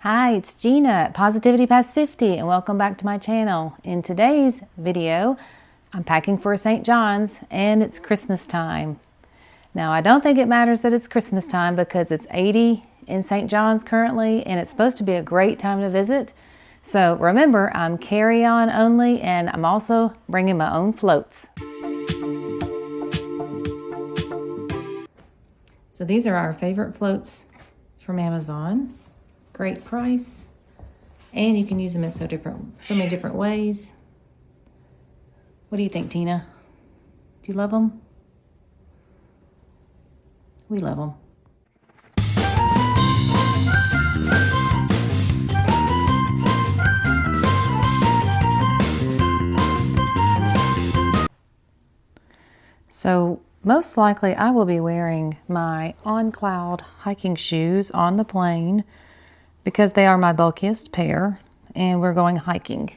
Hi, it's Gina at Positivity Past 50 and welcome back to my channel. In today's video, I'm packing for St. John's and it's Christmas time. Now, I don't think it matters that it's Christmas time because it's 80 in St. John's currently and it's supposed to be a great time to visit. So remember, I'm carry-on only and I'm also bringing my own floats. So these are our favorite floats from Amazon. Great price, and you can use them in so many different ways. What do you think, Tina? Do you love them? We love them. So most likely I will be wearing my On Cloud hiking shoes on the plane because they are my bulkiest pair and we're going hiking.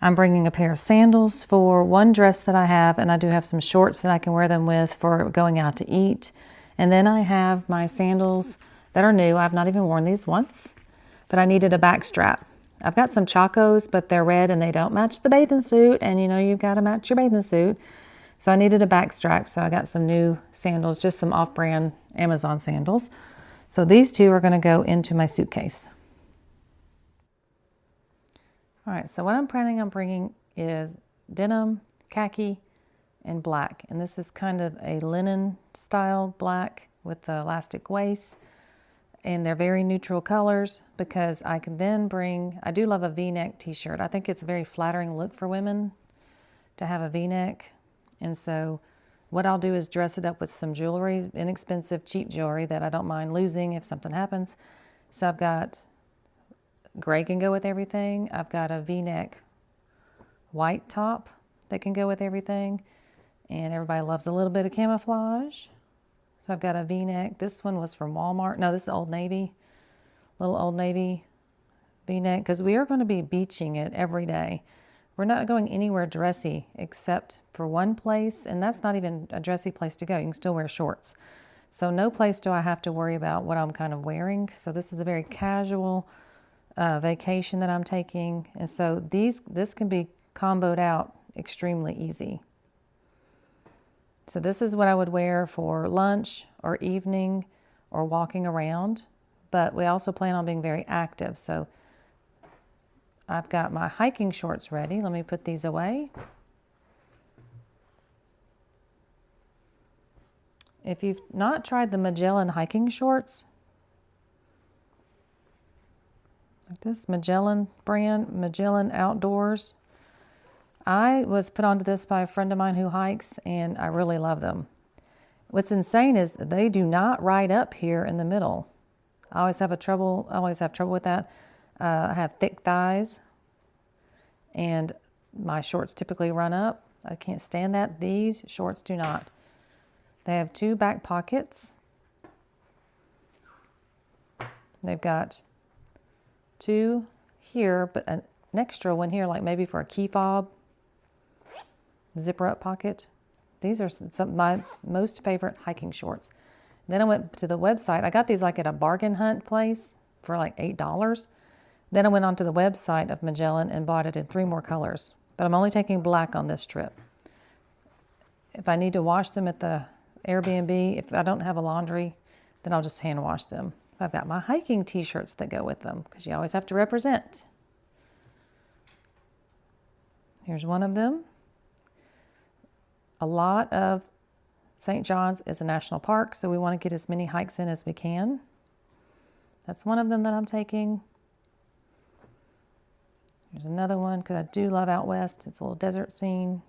I'm bringing a pair of sandals for one dress that I have, and I do have some shorts that I can wear them with for going out to eat. And then I have my sandals that are new. I've not even worn these once, but I needed a back strap. I've got some Chacos, but they're red and they don't match the bathing suit, and you know you've got to match your bathing suit. So I needed a back strap, so I got some new sandals, just some off-brand Amazon sandals. So these two are going to go into my suitcase. All right, so what I'm planning on bringing is denim, khaki, and black. And this is kind of a linen style black with the elastic waist. And they're very neutral colors because I can then bring, I do love a V-neck t-shirt. I think it's a very flattering look for women to have a V-neck. And so what I'll do is dress it up with some jewelry, inexpensive, cheap jewelry that I don't mind losing if something happens. So I've got gray can go with everything. I've got a V-neck white top that can go with everything. And everybody loves a little bit of camouflage. So I've got a V-neck. This one was from Walmart. No, this is Old Navy. Little Old Navy V-neck because we are going to be beaching it every day. We're not going anywhere dressy except for one place, and that's not even a dressy place to go. You can still wear shorts. So no place do I have to worry about what I'm kind of wearing. So this is a very casual vacation that I'm taking. And so this can be comboed out extremely easy. So this is what I would wear for lunch or evening or walking around. But we also plan on being very active. So I've got my hiking shorts ready. Let me put these away. If you've not tried the Magellan hiking shorts, like this Magellan brand, Magellan Outdoors, I was put onto this by a friend of mine who hikes, and I really love them. What's insane is that they do not ride up here in the middle. I always have trouble with that. I have thick thighs, and my shorts typically run up. I can't stand that. These shorts do not. They have two back pockets. They've got two here, but an extra one here, like maybe for a key fob, zipper up pocket. These are some of my most favorite hiking shorts. Then I went to the website. I got these like at a bargain hunt place for like $8. Then I went onto the website of Magellan and bought it in 3 more colors. But I'm only taking black on this trip. If I need to wash them at the Airbnb, if I don't have a laundry, then I'll just hand wash them. I've got my hiking t-shirts that go with them because you always have to represent. Here's one of them. A lot of St. John's is a national park, so we want to get as many hikes in as we can. That's one of them that I'm taking. There's another one because I do love out west. It's a little desert scene.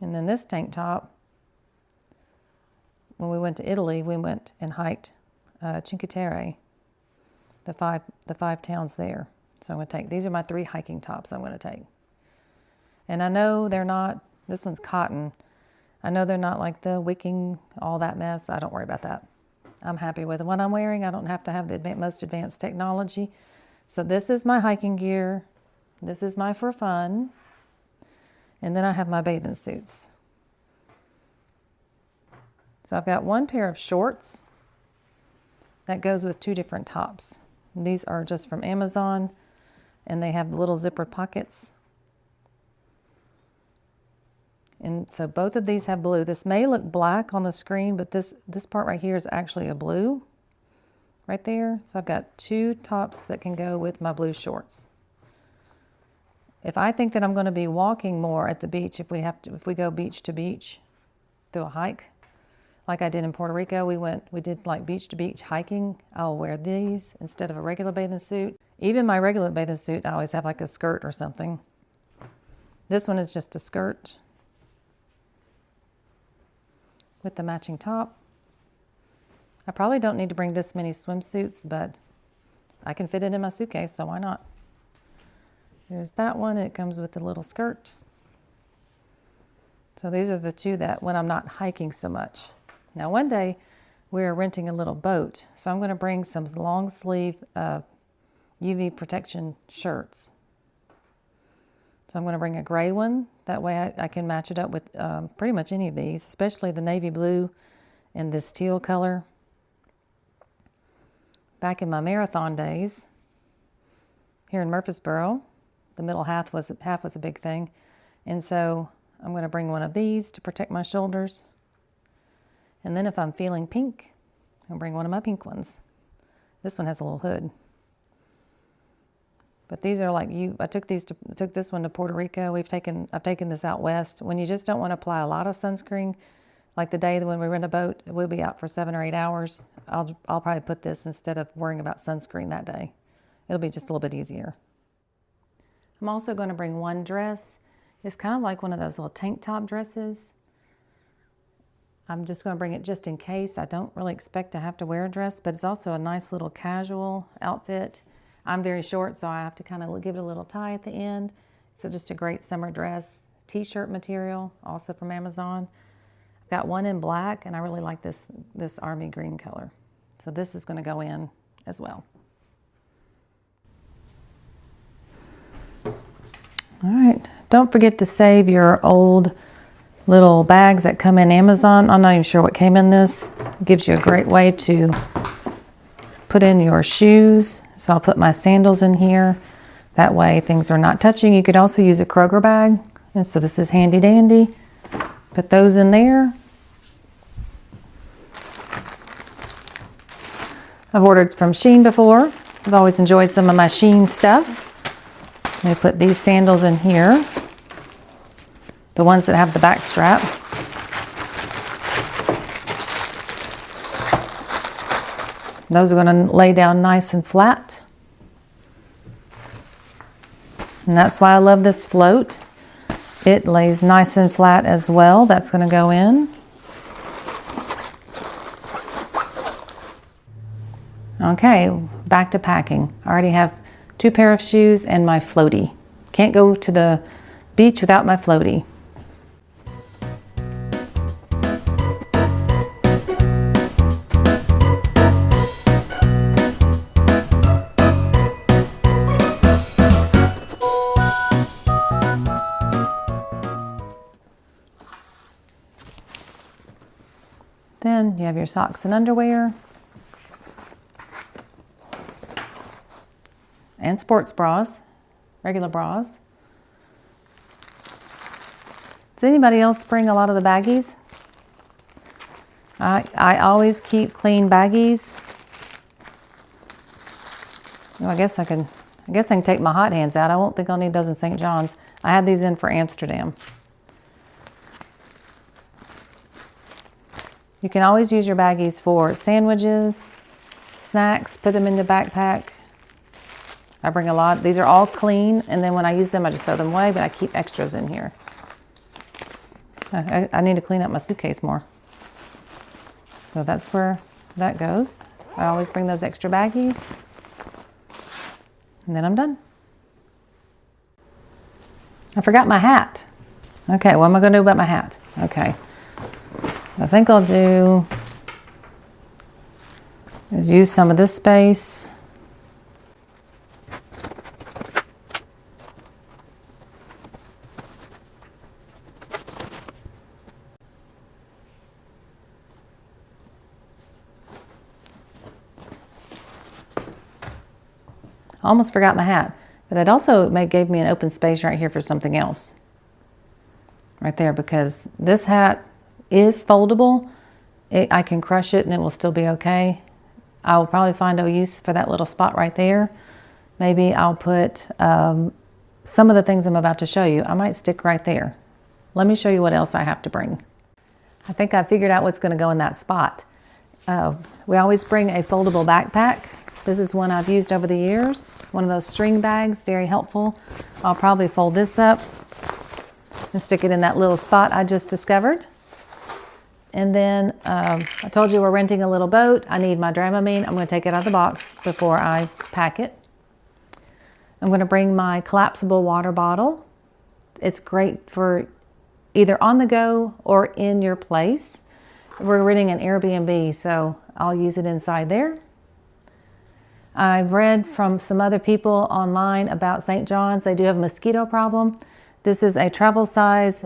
And then this tank top, when we went to Italy, we went and hiked Cinque Terre, the five towns there. So I'm going to take, these are my 3 hiking tops I'm going to take. And I know they're not, this one's cotton. I know they're not like the wicking, all that mess. I don't worry about that. I'm happy with the one I'm wearing. I don't have to have the most advanced technology. So this is my hiking gear. This is my for fun. And then I have my bathing suits. So I've got one pair of shorts that goes with 2 different tops. These are just from Amazon, and they have little zippered pockets. And so both of these have blue. This may look black on the screen, but this part right here is actually a blue right there. So I've got 2 tops that can go with my blue shorts. If I think that I'm going to be walking more at the beach, if we go beach to beach through a hike, like I did in Puerto Rico, we did like beach to beach hiking, I'll wear these instead of a regular bathing suit. Even my regular bathing suit, I always have like a skirt or something. This one is just a skirt with the matching top. I probably don't need to bring this many swimsuits, but I can fit it in my suitcase, so why not? There's that one. It comes with a little skirt. So these are the 2 that when I'm not hiking so much. Now one day we're renting a little boat, so I'm going to bring some long sleeve UV protection shirts. So I'm going to bring a gray one. That way I can match it up with pretty much any of these, especially the navy blue and this teal color. Back in my marathon days here in Murfreesboro, the middle half was a big thing. And so I'm going to bring one of these to protect my shoulders. And then if I'm feeling pink, I'll bring one of my pink ones. This one has a little hood. But these are like I took this one to Puerto Rico. I've taken this out west. When you just don't want to apply a lot of sunscreen, like the day when we rent a boat, we'll be out for 7 or 8 hours. I'll probably put this instead of worrying about sunscreen that day. It'll be just a little bit easier. I'm also going to bring one dress. It's kind of like one of those little tank top dresses. I'm just going to bring it just in case. I don't really expect to have to wear a dress, but it's also a nice little casual outfit. I'm very short, so I have to kind of give it a little tie at the end. So just a great summer dress. T-shirt material, also from Amazon. I've got one in black, and I really like this army green color. So this is going to go in as well. All right, don't forget to save your old little bags that come in Amazon. I'm not even sure what came in this. It gives you a great way to put in your shoes. So I'll put my sandals in here. That way things are not touching. You could also use a Kroger bag. And so this is handy dandy. Put those in there. I've ordered from Shein before. I've always enjoyed some of my Shein stuff. Let me put these sandals in here. The ones that have the back strap. Those are going to lay down nice and flat. And that's why I love this float. It lays nice and flat as well. That's going to go in. Okay, back to packing. I already have 2 pair of shoes and my floaty. Can't go to the beach without my floaty. Then you have your socks and underwear. And sports bras, regular bras. Does anybody else bring a lot of the baggies? I always keep clean baggies. Well, I guess I can take my hot hands out. I won't think I'll need those in St. John's. I had these in for Amsterdam. You can always use your baggies for sandwiches, snacks, put them in the backpack. I bring a lot. These are all clean, and then when I use them, I just throw them away, but I keep extras in here. I need to clean up my suitcase more. So that's where that goes. I always bring those extra baggies, and then I'm done. I forgot my hat. Okay, what am I going to do about my hat? Okay. I think I'll do is use some of this space. I almost forgot my hat, but it also gave me an open space right here for something else. Right there, because this hat is foldable. I can crush it and it will still be okay. I'll probably find a use for that little spot right there. Maybe I'll put some of the things I'm about to show you. I might stick right there. Let me show you what else I have to bring. I think I figured out what's going to go in that spot. We always bring a foldable backpack. This is one I've used over the years. One of those string bags, very helpful. I'll probably fold this up and stick it in that little spot I just discovered. And then I told you we're renting a little boat. I need my Dramamine. I'm going to take it out of the box before I pack it. I'm going to bring my collapsible water bottle. It's great for either on the go or in your place. We're renting an Airbnb, so I'll use it inside there. I've read from some other people online about St. John's. They do have a mosquito problem. This is a travel size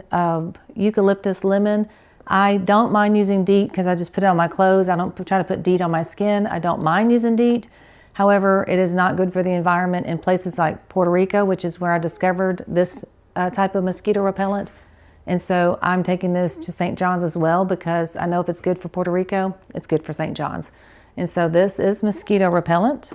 eucalyptus lemon. I don't mind using DEET because I just put it on my clothes. I don't try to put DEET on my skin. I don't mind using DEET. However, it is not good for the environment in places like Puerto Rico, which is where I discovered this type of mosquito repellent. And so I'm taking this to St. John's as well because I know if it's good for Puerto Rico, it's good for St. John's. And so this is mosquito repellent.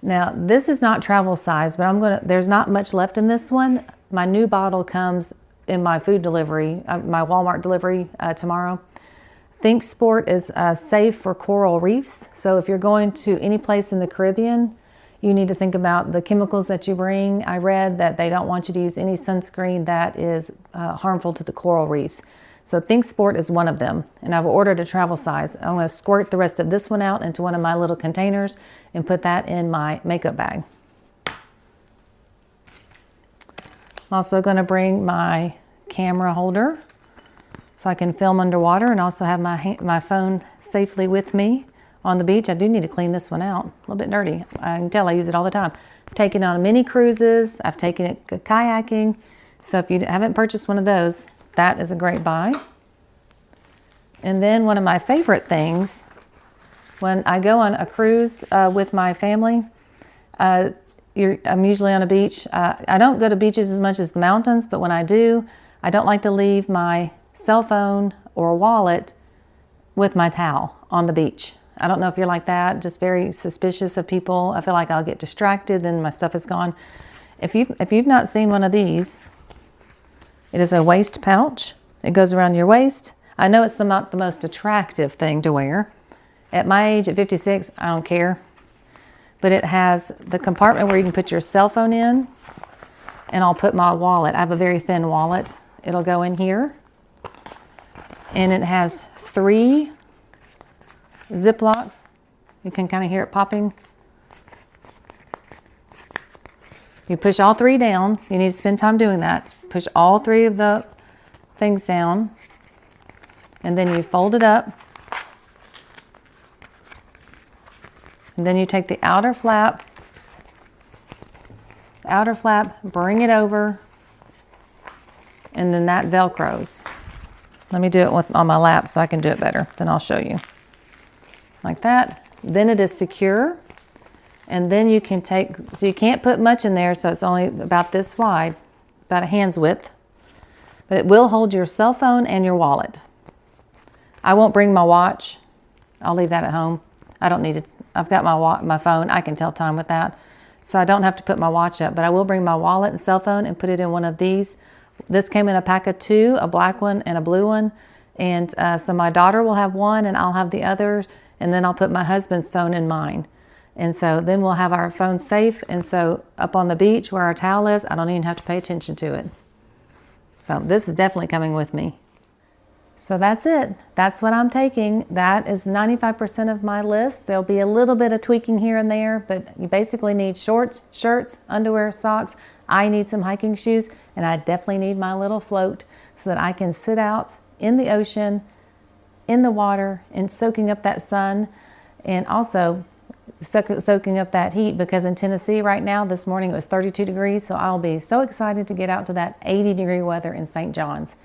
Now, this is not travel size, but there's not much left in this one. My new bottle comes in my food delivery, my Walmart delivery tomorrow. Think Sport is safe for coral reefs. So if you're going to any place in the Caribbean, you need to think about the chemicals that you bring. I read that they don't want you to use any sunscreen that is harmful to the coral reefs. So Think Sport is one of them. And I've ordered a travel size. I'm going to squirt the rest of this one out into one of my little containers and put that in my makeup bag. I'm also going to bring my camera holder so I can film underwater and also have my phone safely with me on the beach. I do need to clean this one out. A little bit dirty. I can tell I use it all the time. I've taken it on many cruises. I've taken it kayaking. So if you haven't purchased one of those, that is a great buy. And then one of my favorite things, when I go on a cruise with my family, I'm usually on a beach. I don't go to beaches as much as the mountains, but when I do, I don't like to leave my cell phone or wallet with my towel on the beach. I don't know if you're like that, just very suspicious of people. I feel like I'll get distracted, then my stuff is gone. If you've not seen one of these, it is a waist pouch. It goes around your waist. I know it's not the most attractive thing to wear. At my age, at 56, I don't care. But it has the compartment where you can put your cell phone in, and I'll put my wallet. I have a very thin wallet. It'll go in here. And it has 3 Ziplocs. You can kind of hear it popping. You push all 3 down. You need to spend time doing that. Push all 3 of the things down. And then you fold it up. And then you take the outer flap, bring it over, and then that Velcros. Let me do it on my lap so I can do it better. Then I'll show you. Like that. Then it is secure. And then you can so you can't put much in there, so it's only about this wide, about a hand's width. But it will hold your cell phone and your wallet. I won't bring my watch. I'll leave that at home. I don't need it. I've got my phone. I can tell time with that. So I don't have to put my watch up, but I will bring my wallet and cell phone and put it in one of these. This came in a pack of 2, a black one and a blue one. And so my daughter will have one and I'll have the others. And then I'll put my husband's phone in mine. And so then we'll have our phone safe. And so up on the beach where our towel is, I don't even have to pay attention to it. So this is definitely coming with me. So that's it. That's what I'm taking. That is 95% of my list. There'll be a little bit of tweaking here and there, but you basically need shorts, shirts, underwear, socks. I need some hiking shoes, and I definitely need my little float so that I can sit out in the ocean, in the water, and soaking up that sun, and also soaking up that heat, because in Tennessee right now, this morning it was 32 degrees, so I'll be so excited to get out to that 80-degree weather in St. John's.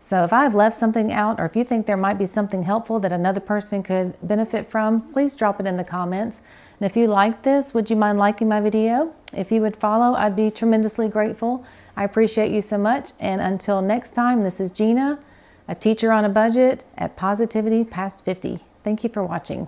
So if I've left something out, or if you think there might be something helpful that another person could benefit from, please drop it in the comments. And if you like this, would you mind liking my video? If you would follow, I'd be tremendously grateful. I appreciate you so much. And until next time, this is Gina, a teacher on a budget at Positivity Past 50. Thank you for watching.